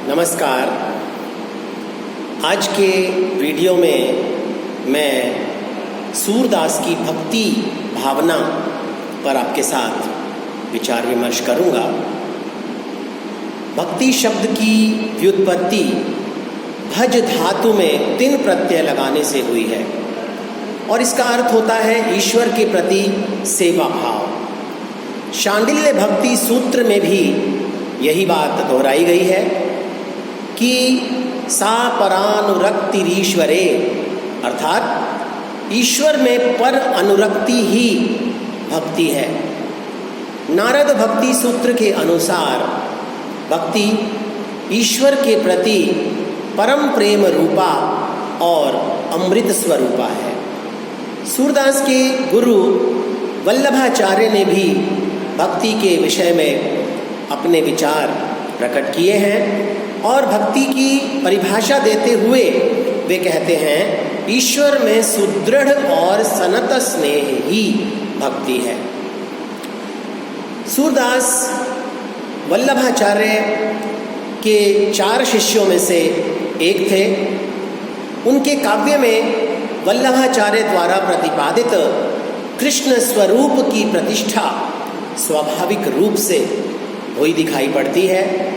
नमस्कार। आज के वीडियो में मैं सूरदास की भक्ति भावना पर आपके साथ विचार विमर्श करूंगा। भक्ति शब्द की व्युत्पत्ति भज धातु में 3 प्रत्यय लगाने से हुई है और इसका अर्थ होता है ईश्वर के प्रति सेवा भाव। शांडिल्य भक्ति सूत्र में भी यही बात दोहराई गई है कि सा परानुरक्तिरीश्वरे, अर्थात ईश्वर में पर अनुरक्ति ही भक्ति है। नारद भक्ति सूत्र के अनुसार भक्ति ईश्वर के प्रति परम प्रेम रूपा और अमृत स्वरूपा है। सूरदास के गुरु वल्लभाचार्य ने भी भक्ति के विषय में अपने विचार प्रकट किए हैं और भक्ति की परिभाषा देते हुए वे कहते हैं ईश्वर में सुदृढ़ और सनत स्नेह ही भक्ति है। सूरदास वल्लभाचार्य के 4 शिष्यों में से एक थे। उनके काव्य में वल्लभाचार्य द्वारा प्रतिपादित कृष्ण स्वरूप की प्रतिष्ठा स्वाभाविक रूप से हुई दिखाई पड़ती है।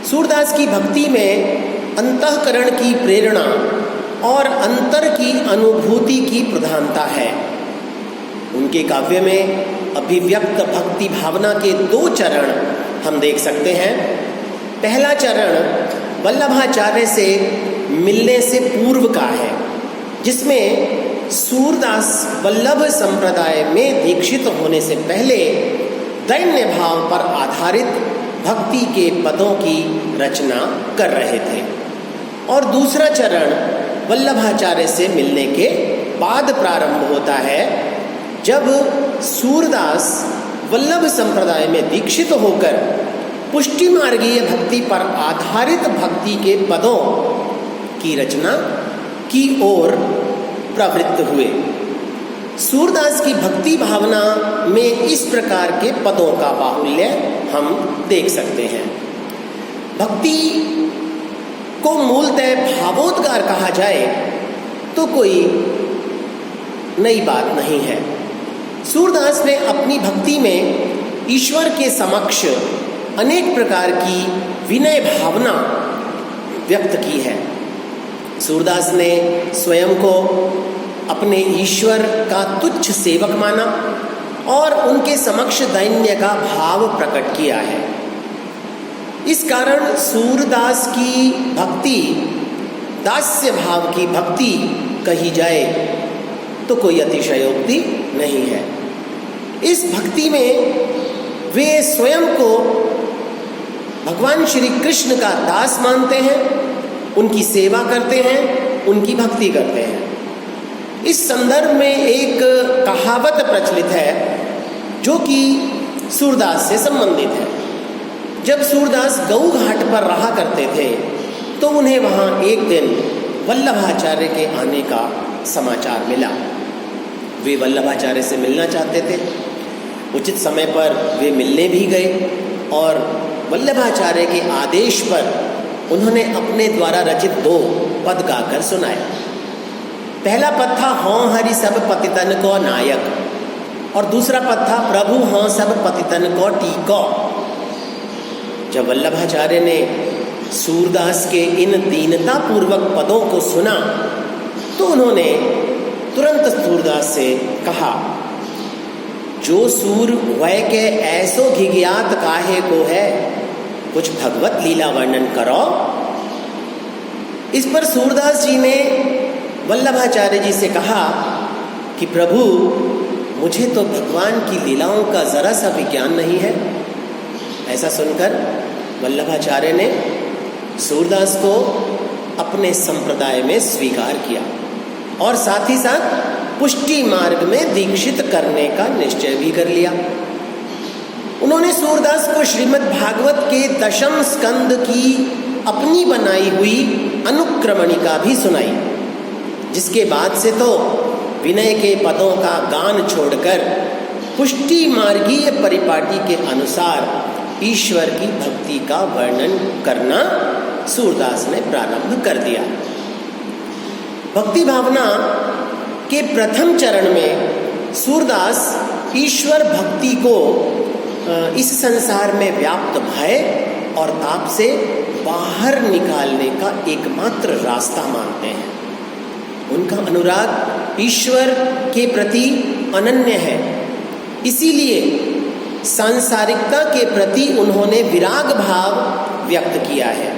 सूरदास की भक्ति में अंतःकरण की प्रेरणा और अंतर की अनुभूति की प्रधानता है। उनके काव्य में अभिव्यक्त भक्ति भावना के 2 चरण हम देख सकते हैं। पहला चरण वल्लभाचार्य से मिलने से पूर्व का है, जिसमें सूरदास वल्लभ संप्रदाय में दीक्षित होने से पहले दैन्य भाव पर आधारित भक्ति के पदों की रचना कर रहे थे और दूसरा चरण वल्लभाचार्य से मिलने के बाद प्रारंभ होता है, जब सूरदास वल्लभ संप्रदाय में दीक्षित होकर पुष्टि मार्गीय भक्ति पर आधारित भक्ति के पदों की रचना की ओर प्रवृत्त हुए। सूरदास की भक्ति भावना में इस प्रकार के पदों का बाहुल्य हम देख सकते हैं। भक्ति को मूलतः भावोद्गार कहा जाए तो कोई नई बात नहीं है। सूरदास ने अपनी भक्ति में ईश्वर के समक्ष अनेक प्रकार की विनय भावना व्यक्त की है। सूरदास ने स्वयं को अपने ईश्वर का तुच्छ सेवक माना और उनके समक्ष दैन्य का भाव प्रकट किया है। इस कारण सूरदास की भक्ति दास्य भाव की भक्ति कही जाए तो कोई अतिशयोक्ति नहीं है। इस भक्ति में वे स्वयं को भगवान श्री कृष्ण का दास मानते हैं, उनकी सेवा करते हैं, उनकी भक्ति करते हैं। इस संदर्भ में एक कहावत प्रचलित है जो कि सूरदास से संबंधित है। जब सूरदास गऊ घाट पर रहा करते थे तो उन्हें वहाँ एक दिन वल्लभाचार्य के आने का समाचार मिला। वे वल्लभाचार्य से मिलना चाहते थे। उचित समय पर वे मिलने भी गए और वल्लभाचार्य के आदेश पर उन्होंने अपने द्वारा रचित 2 पद गाकर सुनाए। पहला पद था हों हरि सब पतितन को नायक और दूसरा पद था प्रभु हों सब पतितन को टीको। जब वल्लभाचार्य ने सूरदास के इन दीनता पूर्वक पदों को सुना तो उन्होंने तुरंत सूरदास से कहा, जो सूर वह के ऐसो घिघियात काहे को है, कुछ भगवत लीला वर्णन करो। इस पर सूरदास जी ने वल्लभाचार्य जी से कहा कि प्रभु, मुझे तो भगवान की लीलाओं का जरा सा भी ज्ञान नहीं है। ऐसा सुनकर वल्लभाचार्य ने सूरदास को अपने संप्रदाय में स्वीकार किया और साथ ही साथ पुष्टि मार्ग में दीक्षित करने का निश्चय भी कर लिया। उन्होंने सूरदास को श्रीमद् भागवत के 10वें स्कंद की अपनी बनाई हुई अनुक्रमणिका भी सुनाई, जिसके बाद से तो विनय के पदों का गान छोड़कर पुष्टि मार्गीय परिपाटी के अनुसार ईश्वर की भक्ति का वर्णन करना सूरदास ने प्रारंभ कर दिया। भक्ति भावना के प्रथम चरण में सूरदास ईश्वर भक्ति को इस संसार में व्याप्त भय और ताप से बाहर निकालने का एकमात्र रास्ता मानते हैं। उनका अनुराग ईश्वर के प्रति अनन्य है, इसीलिए सांसारिकता के प्रति उन्होंने विराग भाव व्यक्त किया है।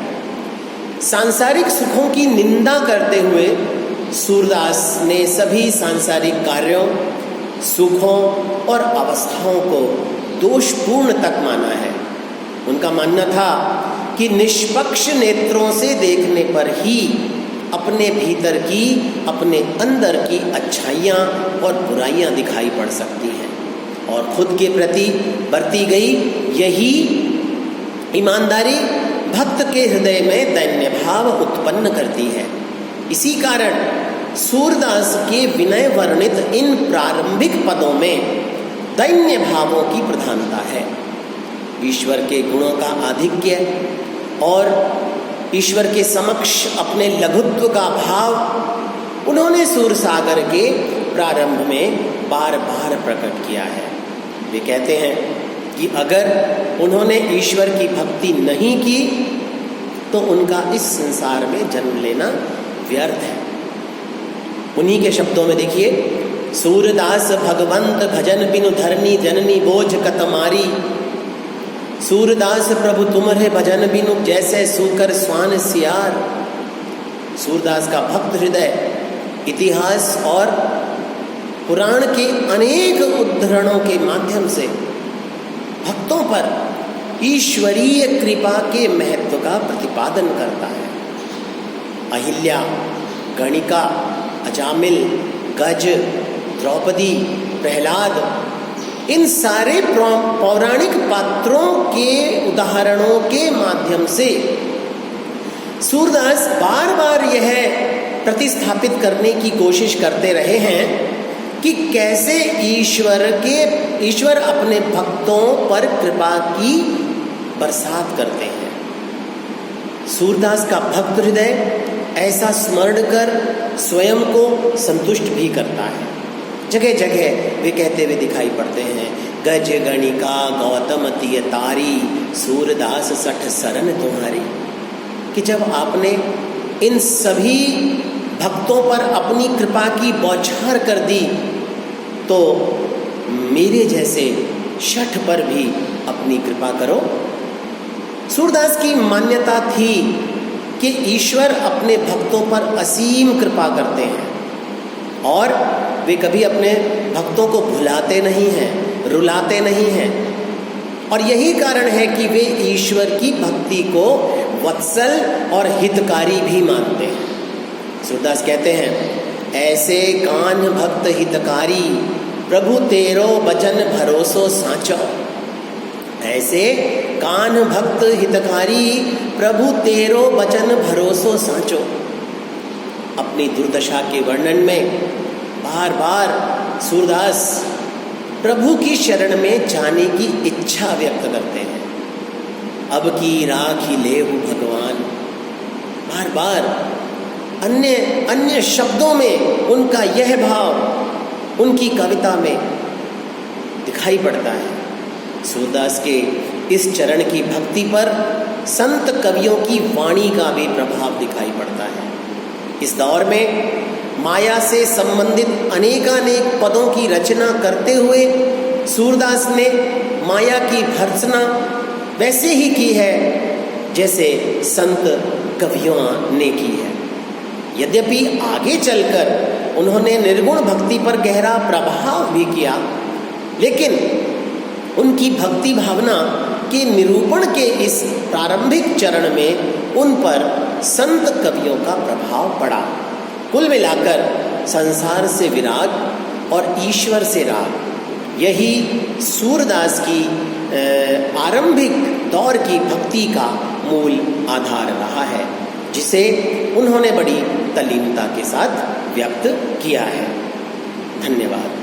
सांसारिक सुखों की निंदा करते हुए सूरदास ने सभी सांसारिक कार्यों, सुखों और अवस्थाओं को दोषपूर्ण तक माना है। उनका मानना था कि निष्पक्ष नेत्रों से देखने पर ही अपने भीतर की, अपने अंदर की अच्छाइयाँ और बुराइयाँ दिखाई पड़ सकती हैं और खुद के प्रति बरती गई यही ईमानदारी भक्त के हृदय में दैन्य भाव उत्पन्न करती है। इसी कारण सूरदास के विनय वर्णित इन प्रारंभिक पदों में दैन्य भावों की प्रधानता है। ईश्वर के गुणों का आधिक्य और ईश्वर के समक्ष अपने लघुत्व का भाव उन्होंने सूरसागर के प्रारंभ में बार बार प्रकट किया है। वे कहते हैं कि अगर उन्होंने ईश्वर की भक्ति नहीं की तो उनका इस संसार में जन्म लेना व्यर्थ है। उन्हीं के शब्दों में देखिए, सूरदास भगवंत भजन बिनु धरनी जननी बोझ कतमारी, सूरदास प्रभु तुम्हारे भजन बिनु जैसे सूकर स्वान सियार। सूरदास का भक्त हृदय इतिहास और पुराण के अनेक उद्धरणों के माध्यम से भक्तों पर ईश्वरीय कृपा के महत्व का प्रतिपादन करता है। अहिल्या, गणिका, अजामिल, गज, द्रौपदी, प्रहलाद, इन सारे पौराणिक पात्रों के उदाहरणों के माध्यम से सूरदास बार बार यह प्रतिस्थापित करने की कोशिश करते रहे हैं कि कैसे ईश्वर अपने भक्तों पर कृपा की बरसात करते हैं। सूरदास का भक्त हृदय ऐसा स्मरण कर स्वयं को संतुष्ट भी करता है। जगह जगह वे कहते हुए दिखाई पड़ते हैं, गज गणिका गौतम तिय तारी, सूरदास सठ सरन तुम्हारी। कि जब आपने इन सभी भक्तों पर अपनी कृपा की बौछार कर दी तो मेरे जैसे शठ पर भी अपनी कृपा करो। सूरदास की मान्यता थी कि ईश्वर अपने भक्तों पर असीम कृपा करते हैं और वे कभी अपने भक्तों को भुलाते नहीं हैं, रुलाते नहीं हैं। और यही कारण है कि वे ईश्वर की भक्ति को वत्सल और हितकारी भी मानते हैं। सूरदास कहते हैं, ऐसे कान्ह भक्त हितकारी, प्रभु तेरो बचन भरोसो साचो। ऐसे कान्ह भक्त हितकारी, प्रभु तेरो बचन भरोसो साचो। अपनी दुर्दशा के वर्णन में बार बार सूरदास प्रभु की शरण में जाने की इच्छा व्यक्त करते हैं। अब की राखी लेहु भगवान। बार बार अन्य शब्दों में उनका यह भाव उनकी कविता में दिखाई पड़ता है। सूरदास के इस चरण की भक्ति पर संत कवियों की वाणी का भी प्रभाव दिखाई पड़ता है। इस दौर में माया से संबंधित अनेकानेक पदों की रचना करते हुए सूरदास ने माया की भर्त्सना वैसे ही की है जैसे संत कवियों ने की है। यद्यपि आगे चलकर उन्होंने निर्गुण भक्ति पर गहरा प्रभाव भी किया, लेकिन उनकी भक्ति भावना के निरूपण के इस प्रारंभिक चरण में उन पर संत कवियों का प्रभाव पड़ा। कुल मिलाकर संसार से विराग और ईश्वर से राग, यही सूरदास की आरंभिक दौर की भक्ति का मूल आधार रहा है, जिसे उन्होंने बड़ी तल्लीनता के साथ व्यक्त किया है। धन्यवाद।